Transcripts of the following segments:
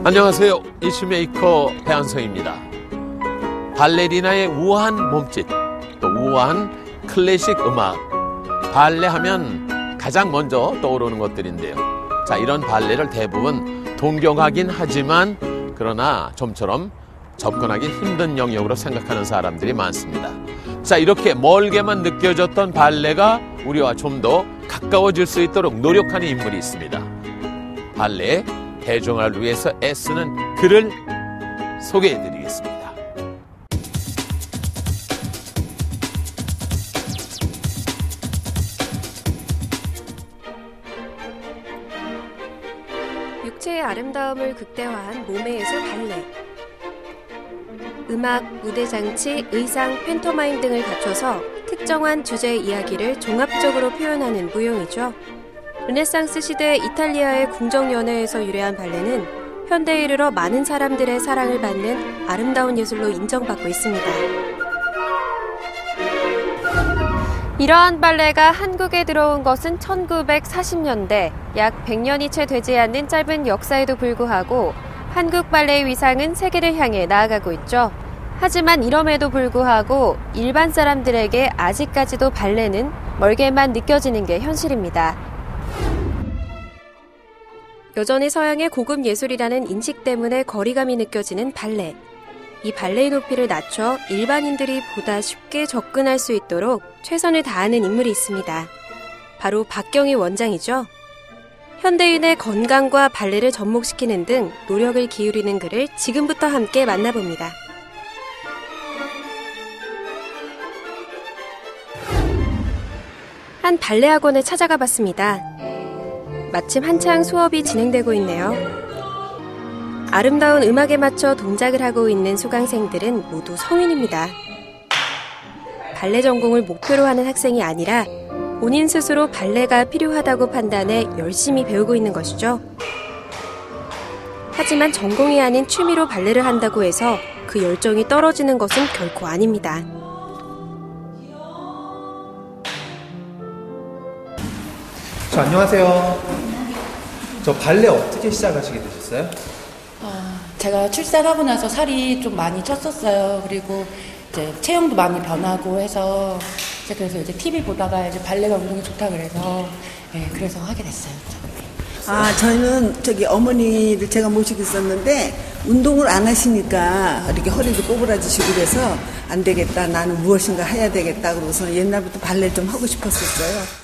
안녕하세요. 이슈메이커 배한성입니다. 발레리나의 우아한 몸짓, 또 우아한 클래식 음악, 발레하면 가장 먼저 떠오르는 것들인데요. 자, 이런 발레를 대부분 동경하긴 하지만 그러나 좀처럼 접근하기 힘든 영역으로 생각하는 사람들이 많습니다. 자, 이렇게 멀게만 느껴졌던 발레가 우리와 좀 더 가까워질 수 있도록 노력하는 인물이 있습니다. 발레 대중화를 위해서 애쓰는 그를 소개해드리겠습니다. 육체의 아름다움을 극대화한 몸의 예술 발레. 음악, 무대 장치, 의상, 팬토마임 등을 갖춰서 특정한 주제의 이야기를 종합적으로 표현하는 무용이죠. 르네상스 시대 이탈리아의 궁정연회에서 유래한 발레는 현대에 이르러 많은 사람들의 사랑을 받는 아름다운 예술로 인정받고 있습니다. 이러한 발레가 한국에 들어온 것은 1940년대, 약 100년이 채 되지 않는 짧은 역사에도 불구하고 한국 발레의 위상은 세계를 향해 나아가고 있죠. 하지만 이럼에도 불구하고 일반 사람들에게 아직까지도 발레는 멀게만 느껴지는 게 현실입니다. 여전히 서양의 고급 예술이라는 인식 때문에 거리감이 느껴지는 발레. 이 발레의 높이를 낮춰 일반인들이 보다 쉽게 접근할 수 있도록 최선을 다하는 인물이 있습니다. 바로 박경희 원장이죠. 현대인의 건강과 발레를 접목시키는 등 노력을 기울이는 그를 지금부터 함께 만나봅니다. 한 발레 학원에 찾아가 봤습니다. 마침 한창 수업이 진행되고 있네요. 아름다운 음악에 맞춰 동작을 하고 있는 수강생들은 모두 성인입니다. 발레 전공을 목표로 하는 학생이 아니라 본인 스스로 발레가 필요하다고 판단해 열심히 배우고 있는 것이죠. 하지만 전공이 아닌 취미로 발레를 한다고 해서 그 열정이 떨어지는 것은 결코 아닙니다. 안녕하세요. 저 발레 어떻게 시작하시게 되셨어요? 제가 출산하고 나서 살이 좀 많이 쪘었어요. 그리고 이제 체형도 많이 변하고 해서 그래서 이제 TV 보다가 이제 발레가 운동이 좋다 그래서 그래서 하게 됐어요. 저는 어머니를 제가 모시고 있었는데 운동을 안 하시니까 이렇게 허리도 꼬부라지시고 그래서 안 되겠다. 나는 무엇인가 해야 되겠다. 그러고서 옛날부터 발레 좀 하고 싶었었어요.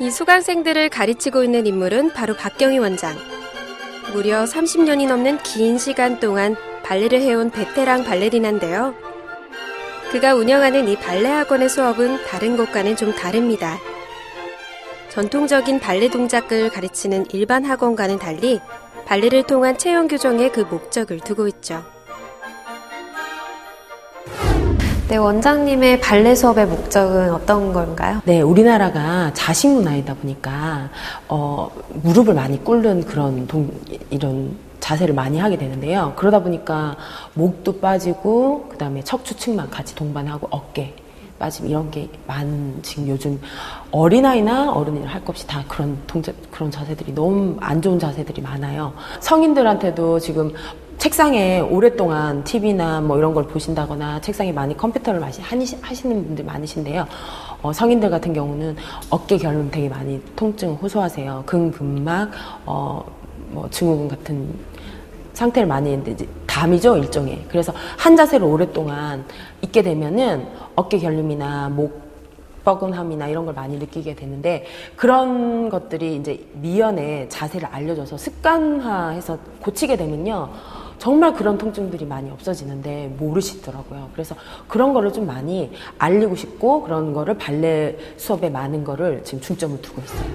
이 수강생들을 가르치고 있는 인물은 바로 박경희 원장. 무려 30년이 넘는 긴 시간 동안 발레를 해온 베테랑 발레리나인데요. 그가 운영하는 이 발레 학원의 수업은 다른 곳과는 좀 다릅니다. 전통적인 발레 동작을 가르치는 일반 학원과는 달리 발레를 통한 체형 교정에 그 목적을 두고 있죠. 네, 원장님의 발레 수업의 목적은 어떤 건가요? 네, 우리나라가 자식 문화이다 보니까 무릎을 많이 꿇는 이런 자세를 많이 하게 되는데요. 그러다 보니까 목도 빠지고 그다음에 척추측만 같이 동반하고 어깨 빠짐 이런 게 지금 요즘 어린아이나 어른이나 할 것 없이 다 그런 자세들이 너무 안 좋은 자세들이 많아요. 성인들한테도 지금 책상에 오랫동안 TV나 뭐 이런 걸 보신다거나 책상에 많이 컴퓨터를 하시는 분들 많으신데요. 성인들 같은 경우는 어깨 결림 되게 많이 통증 호소하세요. 근근막, 증후군 같은 상태를 많이 했는데 담이죠, 일종의. 그래서 한 자세를 오랫동안 있게 되면은 어깨 결림이나 목 뻐근함이나 이런 걸 많이 느끼게 되는데 그런 것들이 이제 미연에 자세를 알려줘서 습관화해서 고치게 되면요. 정말 그런 통증들이 많이 없어지는데 모르시더라고요. 그래서 그런 거를 좀 많이 알리고 싶고 그런 거를 발레 수업에 많은 거를 지금 중점을 두고 있어요.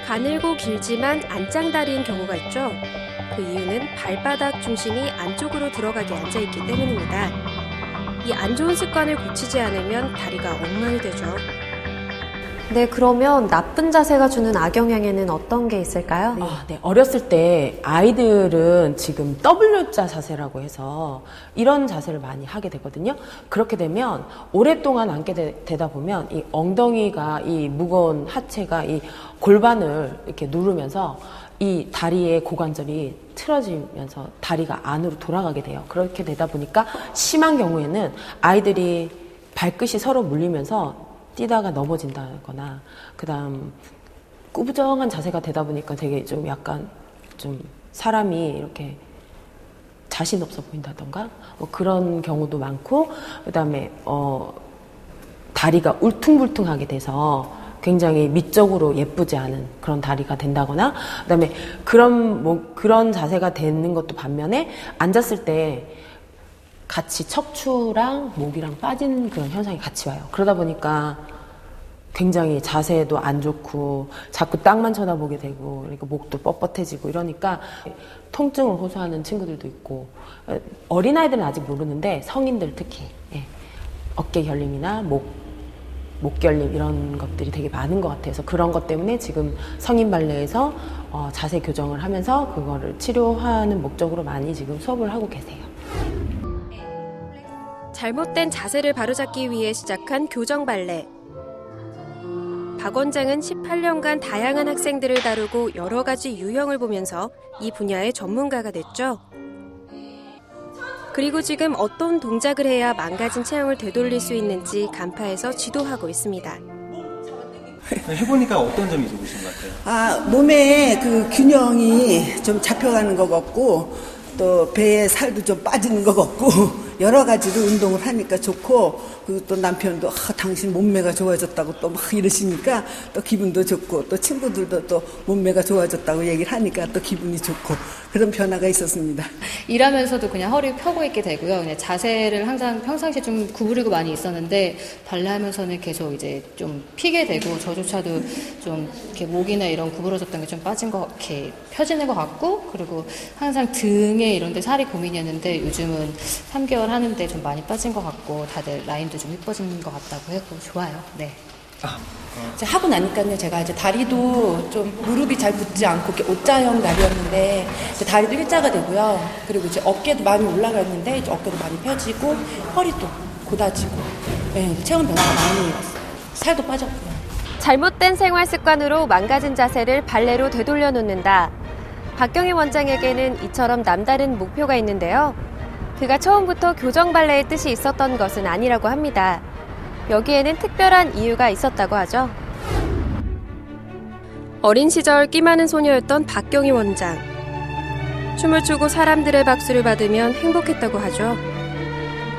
가늘고 길지만 안짱다리인 경우가 있죠. 그 이유는 발바닥 중심이 안쪽으로 들어가게 앉아있기 때문입니다. 이 안 좋은 습관을 고치지 않으면 다리가 엉망이 되죠. 네, 그러면 나쁜 자세가 주는 악영향에는 어떤 게 있을까요? 네. 어렸을 때 아이들은 지금 W자 자세라고 해서 이런 자세를 많이 하게 되거든요. 그렇게 되면 오랫동안 앉게 되다 보면 이 엉덩이가 이 무거운 하체가 이 골반을 이렇게 누르면서 이 다리의 고관절이 틀어지면서 다리가 안으로 돌아가게 돼요. 그렇게 되다 보니까 심한 경우에는 아이들이 발끝이 서로 물리면서 뛰다가 넘어진다거나, 그 다음 꾸부정한 자세가 되다 보니까 되게 좀 약간 좀 사람이 이렇게 자신 없어 보인다던가 뭐 그런 경우도 많고, 그 다음에 다리가 울퉁불퉁하게 돼서 굉장히 미적으로 예쁘지 않은 그런 다리가 된다거나, 그 다음에 그런 자세가 되는 것도 반면에 앉았을 때 같이 척추랑 목이랑 빠진 그런 현상이 같이 와요. 그러다 보니까 굉장히 자세도 안 좋고 자꾸 땅만 쳐다보게 되고, 그러니까 목도 뻣뻣해지고 이러니까 통증을 호소하는 친구들도 있고, 어린아이들은 아직 모르는데 성인들 특히 어깨 결림이나 목 결림 이런 것들이 되게 많은 것 같아서, 그런 것 때문에 지금 성인 발레에서 자세 교정을 하면서 그거를 치료하는 목적으로 많이 지금 수업을 하고 계세요. 잘못된 자세를 바로잡기 위해 시작한 교정 발레. 박 원장은 18년간 다양한 학생들을 다루고 여러 가지 유형을 보면서 이 분야의 전문가가 됐죠. 그리고 지금 어떤 동작을 해야 망가진 체형을 되돌릴 수 있는지 간파해서 지도하고 있습니다. 해보니까 어떤 점이 좋으신 것 같아요? 몸에 그 균형이 좀 잡혀가는 것 같고, 또 배에 살도 좀 빠지는 것 같고, 여러 가지로 운동을 하니까 좋고, 그리고 또 남편도 당신 몸매가 좋아졌다고 또 막 이러시니까 또 기분도 좋고, 또 친구들도 또 몸매가 좋아졌다고 얘기를 하니까 또 기분이 좋고, 그런 변화가 있었습니다. 일하면서도 그냥 허리 펴고 있게 되고요. 그냥 자세를 항상 평상시에 좀 구부리고 많이 있었는데 발레하면서는 계속 이제 좀 피게 되고, 저조차도 좀 이렇게 목이나 이런 구부러졌던 게 좀 빠진 거, 이렇게 펴지는 것 같고, 그리고 항상 등에 이런 데 살이 고민이었는데 요즘은 3개월 하는데 좀 많이 빠진 것 같고, 다들 라인도 좀 예뻐진 것 같다고 해서 좋아요. 네. 이제 하고 나니까요, 제가 이제 다리도 좀 무릎이 잘 붙지 않고 이렇게 O자형 다리였는데 이제 다리도 일자가 되고요. 그리고 이제 어깨도 많이 올라갔는데 이제 어깨도 많이 펴지고 허리도 곧아지고, 체형 변화가 많이 왔어요. 살도 빠졌고요. 잘못된 생활 습관으로 망가진 자세를 발레로 되돌려 놓는다. 박경희 원장에게는 이처럼 남다른 목표가 있는데요. 그가 처음부터 교정 발레의 뜻이 있었던 것은 아니라고 합니다. 여기에는 특별한 이유가 있었다고 하죠. 어린 시절 끼 많은 소녀였던 박경희 원장. 춤을 추고 사람들의 박수를 받으면 행복했다고 하죠.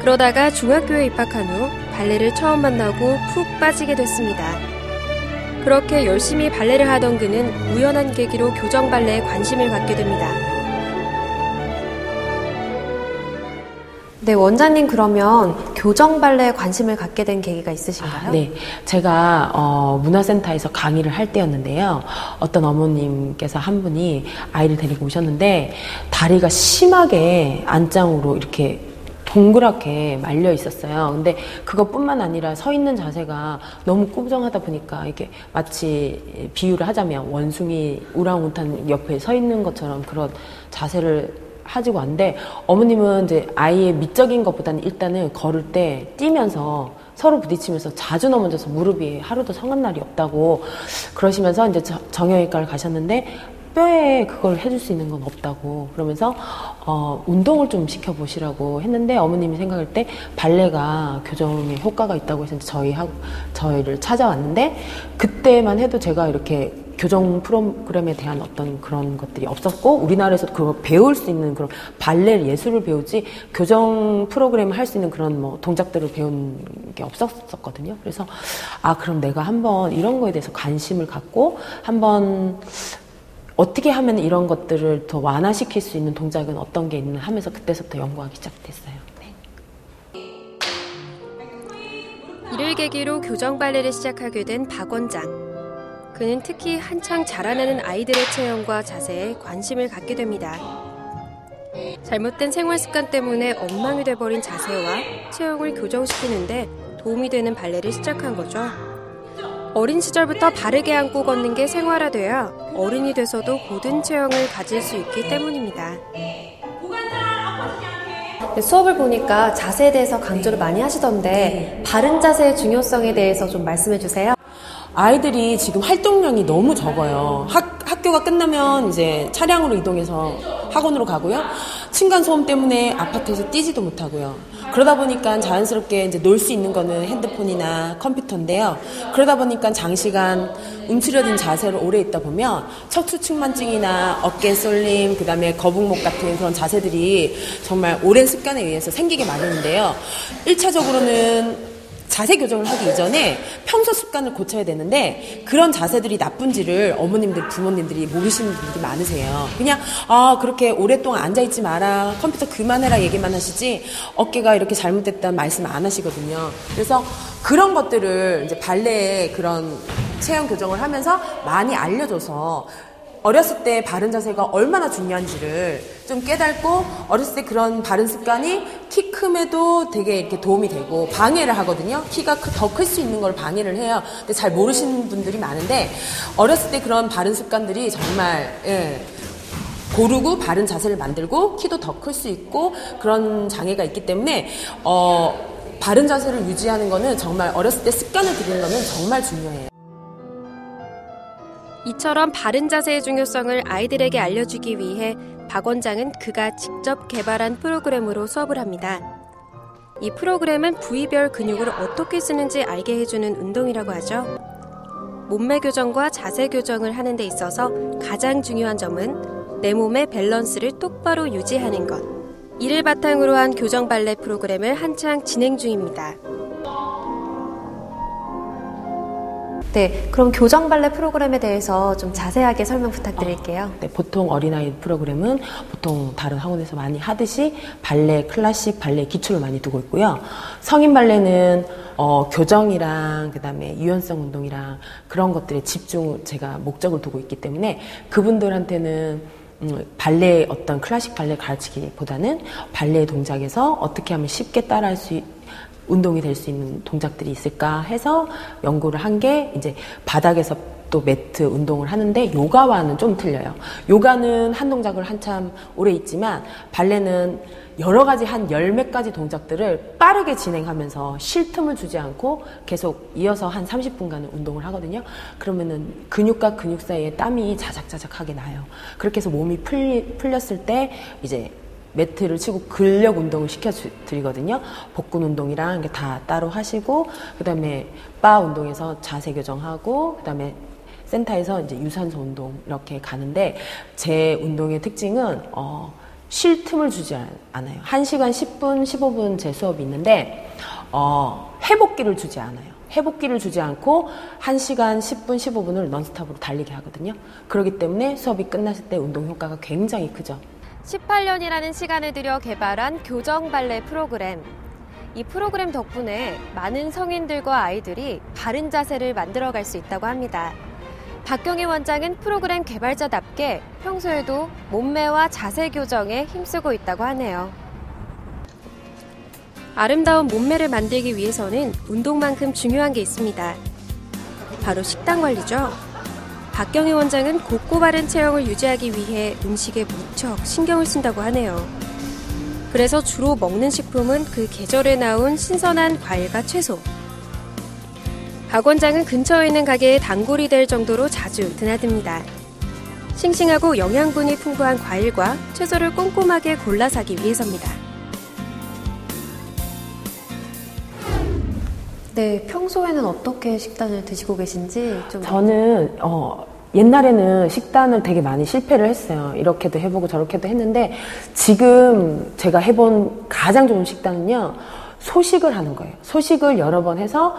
그러다가 중학교에 입학한 후 발레를 처음 만나고 푹 빠지게 됐습니다. 그렇게 열심히 발레를 하던 그는 우연한 계기로 교정 발레에 관심을 갖게 됩니다. 네, 원장님 그러면 교정 발레에 관심을 갖게 된 계기가 있으신가요? 네, 제가 문화센터에서 강의를 할 때였는데요. 어떤 어머님께서 한 분이 아이를 데리고 오셨는데 다리가 심하게 안짱으로 이렇게 동그랗게 말려 있었어요. 근데 그것뿐만 아니라 서 있는 자세가 너무 꾸부정하다 보니까 이게 마치 비유를 하자면 원숭이 우랑우탄 옆에 서 있는 것처럼 그런 자세를 하지고 왔는데, 어머님은 이제 아이의 미적인 것보다는 일단은 걸을 때 뛰면서 서로 부딪히면서 자주 넘어져서 무릎이 하루도 성한 날이 없다고 그러시면서 이제 정형외과를 가셨는데 뼈에 그걸 해줄 수 있는 건 없다고 그러면서 운동을 좀 시켜보시라고 했는데, 어머님이 생각할 때 발레가 교정에 효과가 있다고 해서 저희를 찾아왔는데, 그때만 해도 제가 이렇게 교정 프로그램에 대한 어떤 그런 것들이 없었고, 우리나라에서 그걸 배울 수 있는 그런 발레 예술을 배우지 교정 프로그램을 할 수 있는 그런 뭐 동작들을 배운 게 없었거든요. 그래서 그럼 내가 한번 이런 거에 대해서 관심을 갖고 한번 어떻게 하면 이런 것들을 더 완화시킬 수 있는 동작은 어떤 게 있나 하면서 그때서부터 연구하기 시작됐어요. 네. 이를 계기로 교정 발레를 시작하게 된 박 원장. 그는 특히 한창 자라나는 아이들의 체형과 자세에 관심을 갖게 됩니다. 잘못된 생활 습관 때문에 엉망이 돼버린 자세와 체형을 교정시키는데 도움이 되는 발레를 시작한 거죠. 어린 시절부터 바르게 안고 걷는 게 생활화돼야 어른이 돼서도 고든 체형을 가질 수 있기 때문입니다. 수업을 보니까 자세에 대해서 강조를 많이 하시던데 바른 자세의 중요성에 대해서 좀 말씀해 주세요. 아이들이 지금 활동량이 너무 적어요. 학교가 끝나면 이제 차량으로 이동해서 학원으로 가고요. 층간소음 때문에 아파트에서 뛰지도 못하고요. 그러다 보니까 자연스럽게 이제 놀 수 있는 거는 핸드폰이나 컴퓨터인데요. 그러다 보니까 장시간 움츠려든 자세로 오래 있다 보면 척추측만증이나 어깨 쏠림, 그다음에 거북목 같은 그런 자세들이 정말 오랜 습관에 의해서 생기게 마련인데요. 1차적으로는 자세 교정을 하기 이전에 평소 습관을 고쳐야 되는데 그런 자세들이 나쁜지를 어머님들, 부모님들이 모르시는 분들이 많으세요. 그냥 그렇게 오랫동안 앉아있지 마라, 컴퓨터 그만해라 얘기만 하시지 어깨가 이렇게 잘못됐다는 말씀 안 하시거든요. 그래서 그런 것들을 이제 발레의 그런 체형 교정을 하면서 많이 알려줘서 어렸을 때 바른 자세가 얼마나 중요한지를 좀 깨닫고 어렸을 때 그런 바른 습관이 키 큼에도 되게 이렇게 도움이 되고 방해를 하거든요. 키가 더 클 수 있는 걸 방해를 해요. 근데 잘 모르시는 분들이 많은데 어렸을 때 그런 바른 습관들이 정말 고르고 바른 자세를 만들고 키도 더 클 수 있고 그런 장애가 있기 때문에 바른 자세를 유지하는 거는 정말 어렸을 때 습관을 들이는 거는 정말 중요해요. 이처럼 바른 자세의 중요성을 아이들에게 알려주기 위해 박 원장은 그가 직접 개발한 프로그램으로 수업을 합니다. 이 프로그램은 부위별 근육을 어떻게 쓰는지 알게 해주는 운동이라고 하죠. 몸매 교정과 자세 교정을 하는 데 있어서 가장 중요한 점은 내 몸의 밸런스를 똑바로 유지하는 것. 이를 바탕으로 한 교정 발레 프로그램을 한창 진행 중입니다. 네, 그럼 교정 발레 프로그램에 대해서 좀 자세하게 설명 부탁드릴게요. 네, 보통 어린아이 프로그램은 보통 다른 학원에서 많이 하듯이 발레, 클래식, 발레 기초를 많이 두고 있고요. 성인 발레는 교정이랑 그다음에 유연성 운동이랑 그런 것들에 제가 목적을 두고 있기 때문에 그분들한테는 발레 어떤 클래식 발레 가르치기보다는 발레 동작에서 어떻게 하면 쉽게 따라할 수 운동이 될 수 있는 동작들이 있을까 해서 연구를 한 게 이제 바닥에서 또 매트 운동을 하는데 요가와는 좀 틀려요. 요가는 한 동작을 한참 오래 있지만 발레는 여러 가지 한 10몇 가지 동작들을 빠르게 진행하면서 쉴 틈을 주지 않고 계속 이어서 한 30분간은 운동을 하거든요. 그러면은 근육과 근육 사이에 땀이 자작자작하게 나요. 그렇게 해서 몸이 풀렸을 때 이제 매트를 치고 근력 운동을 시켜드리거든요. 복근 운동이랑 이게 다 따로 하시고, 그 다음에 바 운동에서 자세 교정하고, 그 다음에 센터에서 이제 유산소 운동 이렇게 가는데, 제 운동의 특징은 쉴 틈을 주지 않아요. 1시간 10분, 15분 제 수업이 있는데 회복기를 주지 않아요. 회복기를 주지 않고 1시간 10분, 15분을 넌스톱으로 달리게 하거든요. 그렇기 때문에 수업이 끝났을 때 운동 효과가 굉장히 크죠. 18년이라는 시간을 들여 개발한 교정 발레 프로그램. 이 프로그램 덕분에 많은 성인들과 아이들이 바른 자세를 만들어갈 수 있다고 합니다. 박경희 원장은 프로그램 개발자답게 평소에도 몸매와 자세 교정에 힘쓰고 있다고 하네요. 아름다운 몸매를 만들기 위해서는 운동만큼 중요한 게 있습니다. 바로 식단 관리죠. 박경희 원장은 곱고 바른 체형을 유지하기 위해 음식에 무척 신경을 쓴다고 하네요. 그래서 주로 먹는 식품은 그 계절에 나온 신선한 과일과 채소. 박 원장은 근처에 있는 가게에 단골이 될 정도로 자주 드나듭니다. 싱싱하고 영양분이 풍부한 과일과 채소를 꼼꼼하게 골라 사기 위해서입니다. 네, 평소에는 어떻게 식단을 드시고 계신지 좀. 저는 옛날에는 식단을 되게 많이 실패를 했어요. 이렇게도 해보고 저렇게도 했는데 지금 제가 해본 가장 좋은 식단은요, 소식을 하는 거예요. 소식을 여러 번 해서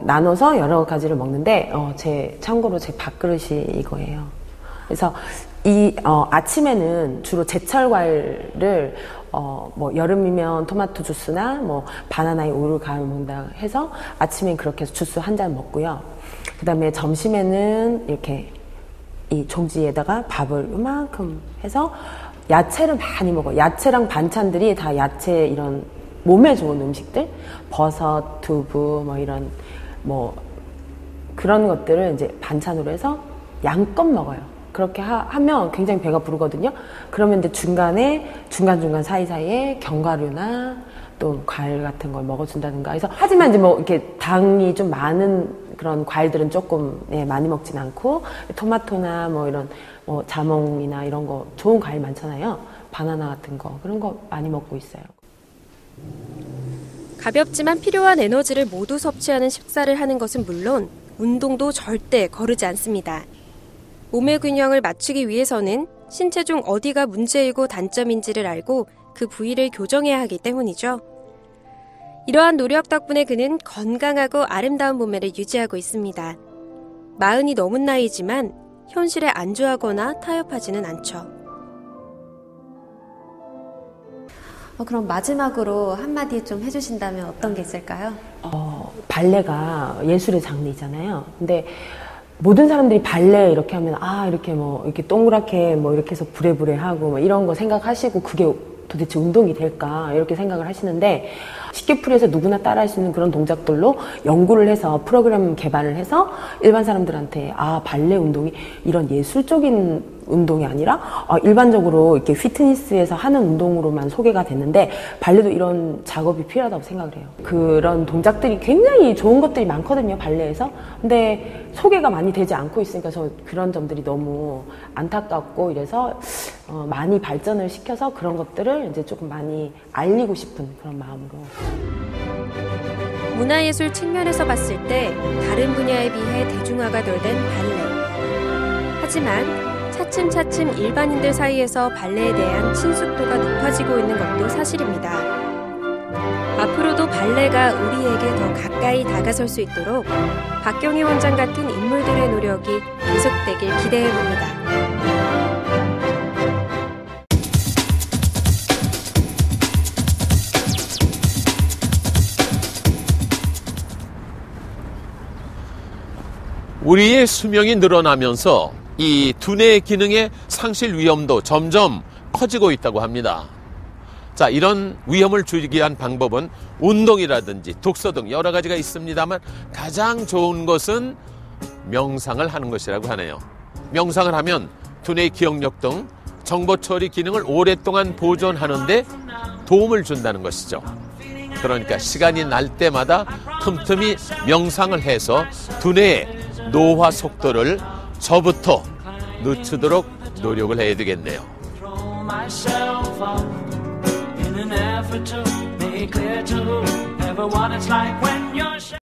나눠서 여러 가지를 먹는데 참고로 제 밥그릇이 이거예요. 그래서 아침에는 주로 제철 과일을 여름이면 토마토 주스나 바나나에 우유를 가을 먹는다 해서 아침엔 그렇게 해서 주스 한 잔 먹고요. 그 다음에 점심에는 이렇게 이 종지에다가 밥을 요만큼 해서 야채를 많이 먹어요. 야채랑 반찬들이 다 야채 이런 몸에 좋은 음식들, 버섯, 두부, 이런 그런 것들을 이제 반찬으로 해서 양껏 먹어요. 그렇게 하면 굉장히 배가 부르거든요. 그러면 이제 중간중간 사이사이에 견과류나 또 과일 같은 걸 먹어준다든가 해서, 하지만 이제 뭐 이렇게 당이 좀 많은 그런 과일들은 조금 많이 먹진 않고, 토마토나 뭐 이런 뭐 자몽이나 이런 거 좋은 과일 많잖아요. 바나나 같은 거, 그런 거 많이 먹고 있어요. 가볍지만 필요한 에너지를 모두 섭취하는 식사를 하는 것은 물론 운동도 절대 거르지 않습니다. 몸의 균형을 맞추기 위해서는 신체 중 어디가 문제이고 단점인지를 알고 그 부위를 교정해야 하기 때문이죠. 이러한 노력 덕분에 그는 건강하고 아름다운 몸매를 유지하고 있습니다. 40이 넘은 나이지만 현실에 안주하거나 타협하지는 않죠. 그럼 마지막으로 한마디 좀 해주신다면 어떤 게 있을까요? 발레가 예술의 장르이잖아요. 근데 모든 사람들이 발레 이렇게 하면 이렇게 뭐 이렇게 동그랗게 뭐 이렇게 해서 부레부레 하고 뭐 이런 거 생각하시고 그게 도대체 운동이 될까 이렇게 생각을 하시는데, 쉽게 풀이해서 누구나 따라할 수 있는 그런 동작들로 연구를 해서 프로그램 개발을 해서 일반 사람들한테 발레 운동이 이런 예술적인 운동이 아니라 일반적으로 이렇게 피트니스에서 하는 운동으로만 소개가 됐는데, 발레도 이런 작업이 필요하다고 생각을 해요. 그런 동작들이 굉장히 좋은 것들이 많거든요, 발레에서. 근데 소개가 많이 되지 않고 있으니까 저 그런 점들이 너무 안타깝고, 이래서 많이 발전을 시켜서 그런 것들을 이제 조금 많이 알리고 싶은 그런 마음으로. 문화예술 측면에서 봤을 때 다른 분야에 비해 대중화가 덜 된 발레. 하지만 차츰차츰 일반인들 사이에서 발레에 대한 친숙도가 높아지고 있는 것도 사실입니다. 앞으로도 발레가 우리에게 더 가까이 다가설 수 있도록 박경희 원장 같은 인물들의 노력이 계속되길 기대해봅니다. 우리의 수명이 늘어나면서 이 두뇌의 기능의 상실 위험도 점점 커지고 있다고 합니다. 자, 이런 위험을 줄이기 위한 방법은 운동이라든지 독서 등 여러 가지가 있습니다만, 가장 좋은 것은 명상을 하는 것이라고 하네요. 명상을 하면 두뇌의 기억력 등 정보 처리 기능을 오랫동안 보존하는 데 도움을 준다는 것이죠. 그러니까 시간이 날 때마다 틈틈이 명상을 해서 두뇌의 노화 속도를 저부터 늦추도록 노력을 해야 되겠네요.